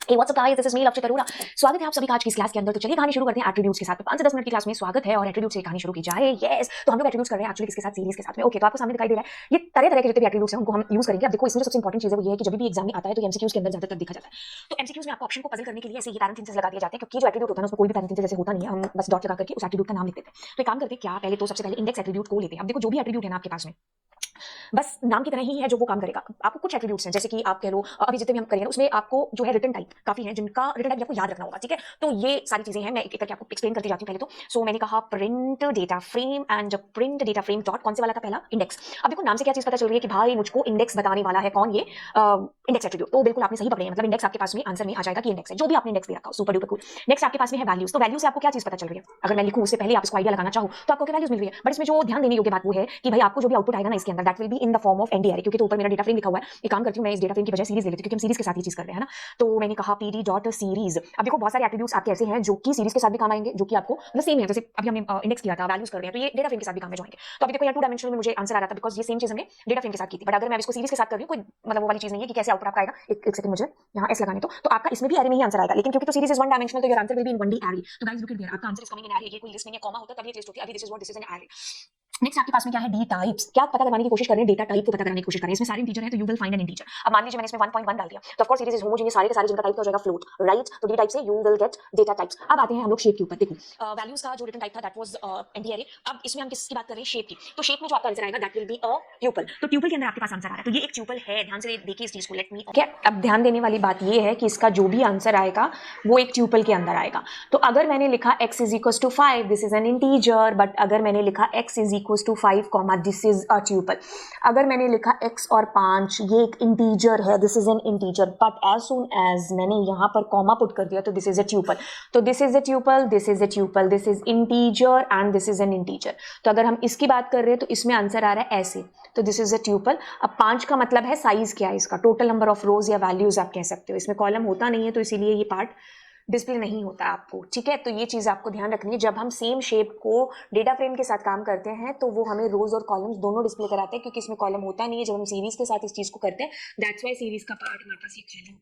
Hey, what's up guys? This is me लवचित Arora. स्वागत है आप सभी का आज की इस क्लास के अंदर। तो चलिए कहानी शुरू करते हैं एट्रीब्यूट्स के साथ। 5 से 10 मिनट की क्लास में स्वागत है और एट्रीब्यूट से कहानी शुरू की जाए। यस, तो हम लोग एट्रीब्यूट्स कर रहे हैं एक्चुअली किसके साथ? सीरीज के साथ में। ओके, तो आपको सामने दिखाई दे रहा है ये तरह-तरह के जितने भी एट्रीब्यूट्स हैं उनको हम यूज करेंगे। अब देखो इसमें सबसे इंपॉर्टेंट चीज है वो ये है कि जब भी एग्जाम में आता है तो एमसीक्यूज के अंदर ज्यादातर देखा जाता है। तो एमसीक्यूज में आपको ऑप्शन को पजल करने के लिए ऐसे ही पैरेंथेसिस लगा दिए जाते हैं, क्योंकि जो एट्रीब्यूट होता है ना उसमें कोई भी पैरेंथेसिस जैसे होता नहीं है, हम बस डॉट लगा करके उस एट्रीब्यूट का नाम लिख देते हैं। तो एक काम करते हैं, क्या पहले तो सबसे पहले इंडेक्स एट्रीब्यूट को लेते हैं। अब देखो जो भी एट्रीब्यूट है ना आपके पास में बस नाम की तरह ही है जो वो काम करेगा। आपको कुछ एट्रीब्यूट्स हैं जैसे कि आप कह लो अभी जितने भी हम करेंगे उसमें आपको जो है रिटन टाइप काफी है, जिनका रिटन टाइप आपको याद रखना होगा। ठीक है, तो ये सारी चीजें हैं, मैं एक एक करके आपको एक्सप्लेन करती जाती हूँ। पहले तो सो मैंने कहा print data frame and print data frame dot कौन से वाला था? पहला इंडेक्स। अब देखो नाम से क्या चीज पता चल रही है कि भाई मुझको इंडेक्स बताने वाला है कौन? ये इंडेक्स एट्रीब्यूट। तो बिल्कुल आपने सही पकड़े हैं, मतलब इंडेक्स आपके पास में आंसर में आ जाएगा कि इंडेक्स है, जो भी आपने इंडेक्स दे रखा हो। Super duper cool. नेक्स्ट आपके पास में है वैल्यूज। तो वैल्यू से आपको क्या चीज पता चल रही है? अगर मैं लिखूं उससे पहले आप इसको आइडिया लगाना चाहो तो आपको क्या वैल्यूज मिल रही है। बट इसमें जो ध्यान देने योग्य बात वो है कि भाई आपको जो भी आउटपुट आएगा ना इसके अंदर that will be in the form of ND array, क्योंकि तो ऊपर मेरा डेटा फ्रेम लिखा हुआ है। एक काम करती हूं मैं इस डेटा फ्रेम की बजाय सीरीज ले लेती हूं, क्योंकि हम सीरीज के साथ ही चीज कर रहे हैं ना। तो मैंने कहा पीडी डॉट सीरीज। अब देखो बहुत सारे एट्रीब्यूट्स आपके ऐसे हैं जो कि सीरीज के साथ भी काम आएंगे, जो कि आपको मतलब सेम है। जैसे अभी हमने इंडेक्स किया था, वैल्यूज कर रहे हैं, तो ये डेटा फ्रेम के साथ भी काम में जाएंगे। तो अभी देखो यहाँ 2 डायमेंशनल में मुझे आंसर आ रहा था बिकॉज ये सेम चीज हमने डेटा फ्रेम के साथ की थी। बट अगर मैं इसको सीरीज के साथ कर रही हूँ, कोई मतलब वो वाली चीज नहीं है कि कैसे आउटपुट आपका आएगा। एक सेकंड मुझे यहाँ एस लगाने तो आपका इसमें भी एरे में ही आंसर आएगा, लेकिन क्योंकि तो सीरीज इज 1 डायमेंशनल तो your answer will be in 1D array. तो गाइस लुक एट देयर, आपका answer is coming in array. ये कोई लिस्ट नहीं है, कॉमा होता तब ये लिस्ट होती है। अभी this is what this is an array. Next आपके पास में क्या है? D types. क्या पता करवाने की कोशिश कर रहे हैं? डेटा टाइप को पता करने की कोशिश कर रहे हैं। इसमें सारे इंटीजर है तो you will find N integer. अब मान लीजिए मैंने इसमें 1.1 डाल दिया तो of course series is homogeneous, सारे के सारे जिनका टाइप हो जाएगा फ्लोट, राइट? तो डी टाइप से you will get data types. अब आते हैं हम लोग शेप के ऊपर। देखो वैल्यूज का जो रिटन टाइप था दैट वाज एनडी एरे। अब इसमें हम किसकी बात कर रहे हैं? शेप की। तो शेप में जो आपका आंसर आएगा that will be a tuple. तो ट्यूपल के अंदर आपके पास आंसर आ रहा है, तो ये एक ट्यूपल है। ध्यान से देखिए इस चीज को, लेट मी। ओके, अब ध्यान देने वाली बात ये है कि इसका जो भी आंसर आएगा वो एक ट्यूपल के अंदर आएगा। तो अगर मैंने लिखा x is equal to 5, this is an integer. But अगर मैंने लिखा x is equal to 5 comma this is a tuple, अगर मैंने लिखा x और 5 ये एक इंटीजर है, this is an integer. But as soon as मैंने यहाँ पर कॉमा पुट कर दिया तो दिस इज अ ट्यूपल। तो this is a tuple, this is a tuple, this is integer and this is an integer. तो अगर हम इसकी बात कर रहे हैं तो इसमें आंसर आ रहा है ऐसे, तो दिस इज अ ट्यूपल। अब 5 का मतलब है साइज क्या है इसका, टोटल नंबर ऑफ रोज या वैल्यूज आप कह सकते हो। इसमें कॉलम होता नहीं है तो इसीलिए ये पार्ट डिस्प्ले नहीं होता आपको। ठीक है, तो ये चीज आपको ध्यान रखनी है। जब हम सेम शेप को डेटा फ्रेम के साथ काम करते हैं तो वो हमें रोज और कॉलम्स दोनों डिस्प्ले कराते हैं, क्योंकि इसमें कॉलम होता नहीं है। जब हम सीरीज के साथ इस चीज को करते हैं दैट्स व्हाई सीरीज का पार्ट हमारे पास ये खाली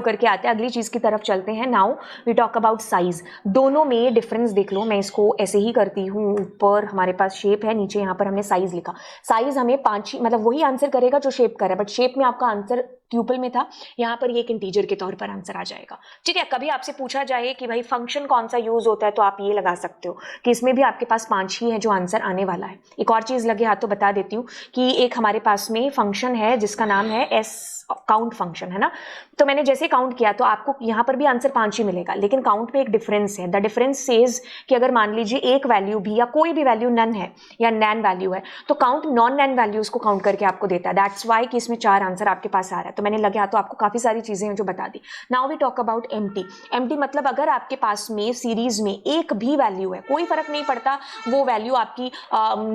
करके आता है। अगली चीज की तरफ चलते हैं। Now we talk about size. दोनों में डिफरेंस देख लो। मैं इसको ऐसे ही करती हूँ, ऊपर हमारे पास शेप है, नीचे यहाँ पर हमने साइज लिखा। साइज हमें 5 ही मतलब वही आंसर करेगा जो शेप कर रहा है, बट शेप में आपका आंसर ट्यूपल में था, यहाँ पर ये एक इंटीजर के तौर पर आंसर आ जाएगा। ठीक है, कभी आपसे पूछा जाए कि भाई फंक्शन कौन सा यूज होता है तो आप ये लगा सकते हो कि इसमें भी आपके पास 5 ही है जो आंसर आने वाला है। एक और चीज लगे हाथ तो बता देती हूँ कि एक हमारे पास में फंक्शन है जिसका नाम है एस काउंट फंक्शन, है ना। तो मैंने जैसे काउंट किया तो आपको यहाँ पर भी आंसर 5 ही मिलेगा, लेकिन काउंट में एक डिफरेंस है। द डिफरेंस सेज कि अगर मान लीजिए एक वैल्यू भी या कोई भी वैल्यू नन है या नैन वैल्यू है तो काउंट नॉन नैन वैल्यूज को काउंट करके आपको देता है। दैट्स वाई कि इसमें 4 आंसर आपके पास आ रहा है। तो मैंने लगे हाथ तो आपको काफी सारी चीजें हैं जो बता दी। Now we talk about empty. Empty मतलब अगर आपके पास में सीरीज में एक भी वैल्यू है, कोई फर्क नहीं पड़ता वो वैल्यू आपकी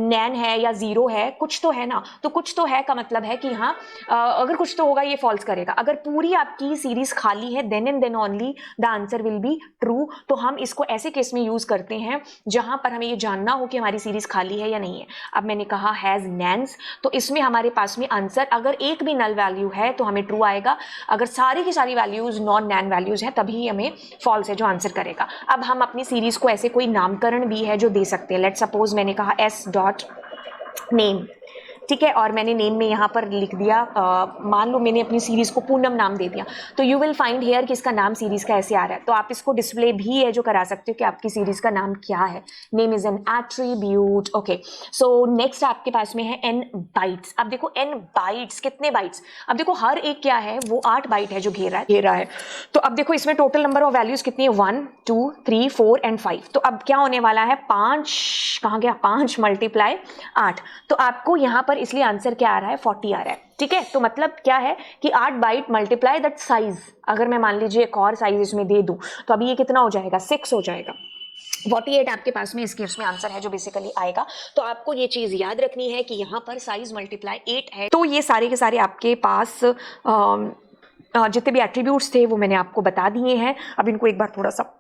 नैन है या 0 है, कुछ तो है ना। तो कुछ तो है का मतलब है कि हाँ अगर कुछ तो होगा ये फॉल्स करेगा। अगर पूरी आपकी सीरीज खाली है then and then only the answer will be true. तो हम इसको ऐसे केस में यूज करते हैं जहां पर हमें ये जानना हो कि हमारी सीरीज खाली है या नहीं है। अब मैंने कहा हैज नैन्स, तो इसमें हमारे पास में आंसर अगर एक भी नल वैल्यू है तो हमें ट्रू आएगा, अगर सारी की सारी वैल्यूज नॉन नैन वैल्यूज है तभी हमें फॉल्स है जो आंसर करेगा। अब हम अपनी सीरीज को ऐसे कोई नामकरण भी है जो दे सकते हैं। लेट सपोज मैंने कहा एस डॉट नेम, ठीक है, और मैंने नेम में यहाँ पर लिख दिया मान लो मैंने अपनी सीरीज को पूनम नाम दे दिया, तो यू विल फाइंड हियर कि इसका नाम सीरीज का ऐसे आ रहा है। तो आप इसको डिस्प्ले भी है जो करा सकते हो कि आपकी सीरीज का नाम क्या है। Name is an attribute. Okay, so next आपके पास में है एन बाइट्स। अब देखो एन बाइट्स, कितने बाइट्स? अब देखो हर एक क्या है, वो 8 बाइट है जो घेरा है। तो अब देखो इसमें टोटल नंबर ऑफ वैल्यूज कितनी है? 1 2 3 4 एंड 5। तो अब क्या होने वाला है? 5 कहाँ गया? 5 मल्टीप्लाई 8। तो आपको यहाँ पर इसलिए आंसर क्या आ रहा है? 40 आ रहा है। ठीक है, तो मतलब क्या है कि 8 बाइट मल्टीप्लाई दैट साइज। अगर मैं मान लीजिए एक और साइज इसमें दे दूं तो अभी ये कितना हो जाएगा? 6 हो जाएगा। 48 आपके पास में इस केस में आंसर है जो बेसिकली आएगा। तो आपको ये चीज याद रखनी है कि यहाँ पर साइज मल्टीप्लाई 8 है। तो ये सारे के सारे आपके पास जितने भी एट्रीब्यूट्स थे वो मैंने आपको बता दिए हैं। अब इनको एक बार थोड़ा सा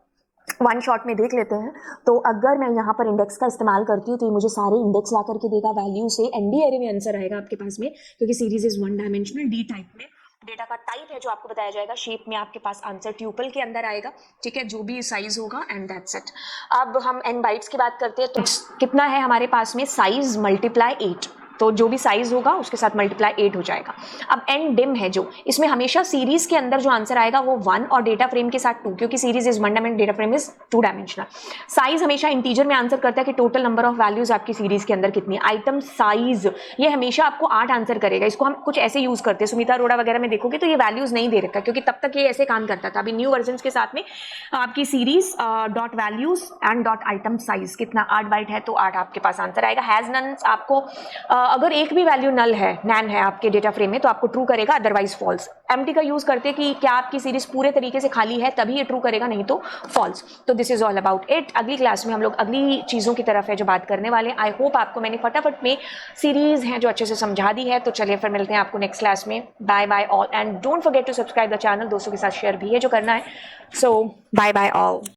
वन शॉट में देख लेते हैं। तो अगर मैं यहाँ पर इंडेक्स का इस्तेमाल करती हूँ तो ये मुझे सारे इंडेक्स ला करके देगा। वैल्यू से एनडी एरे में आंसर आएगा आपके पास में, क्योंकि series is 1 dimensional D type में। डेटा का टाइप है जो आपको बताया जाएगा, शेप में आपके पास आंसर ट्यूपल के अंदर आएगा, ठीक है, जो भी साइज होगा, एंड दैट्स इट। अब हम n बाइट्स की बात करते हैं, तो कितना है हमारे पास में, साइज मल्टीप्लाई 8, तो जो भी साइज होगा उसके साथ मल्टीप्लाई 8 हो जाएगा। अब n डिम है जो, इसमें हमेशा सीरीज के अंदर जो आंसर आएगा वो 1 और डेटा फ्रेम के साथ 2, क्योंकि series is 1 dimensional, data frame is 2 dimensional. Size हमेशा इंटीजर में आंसर करता है कि टोटल नंबर ऑफ वैल्यूज आपकी सीरीज के अंदर कितनी है। आइटम साइज ये हमेशा आपको 8 आंसर करेगा। इसको हम कुछ ऐसे यूज करते हैं, सुमिता अरोड़ा वगैरह में देखोगे तो ये वैल्यूज नहीं दे रखा, क्योंकि तब तक ये ऐसे काम करता था। अभी न्यू वर्जन के साथ में आपकी series dot values and dot item size कितना 8 बाइट है, तो 8 आपके पास आंसर आएगा। हैज नन आपको अगर एक भी वैल्यू नल है, नैन है आपके डेटा फ्रेम में, तो आपको ट्रू करेगा, अदरवाइज फॉल्स। एम्प्टी का यूज करते हैं कि क्या आपकी सीरीज पूरे तरीके से खाली है, तभी ये ट्रू करेगा, नहीं तो फॉल्स। तो this is all about it. अगली क्लास में हम लोग अगली चीजों की तरफ है जो बात करने वाले। आई होप आपको मैंने फटाफट में सीरीज हैं जो अच्छे से समझा दी है। तो चलिए फिर मिलते हैं आपको नेक्स्ट क्लास में। Bye bye all, and don't forget to subscribe the channel. दोस्तों के साथ शेयर भी है जो करना है। So bye bye all.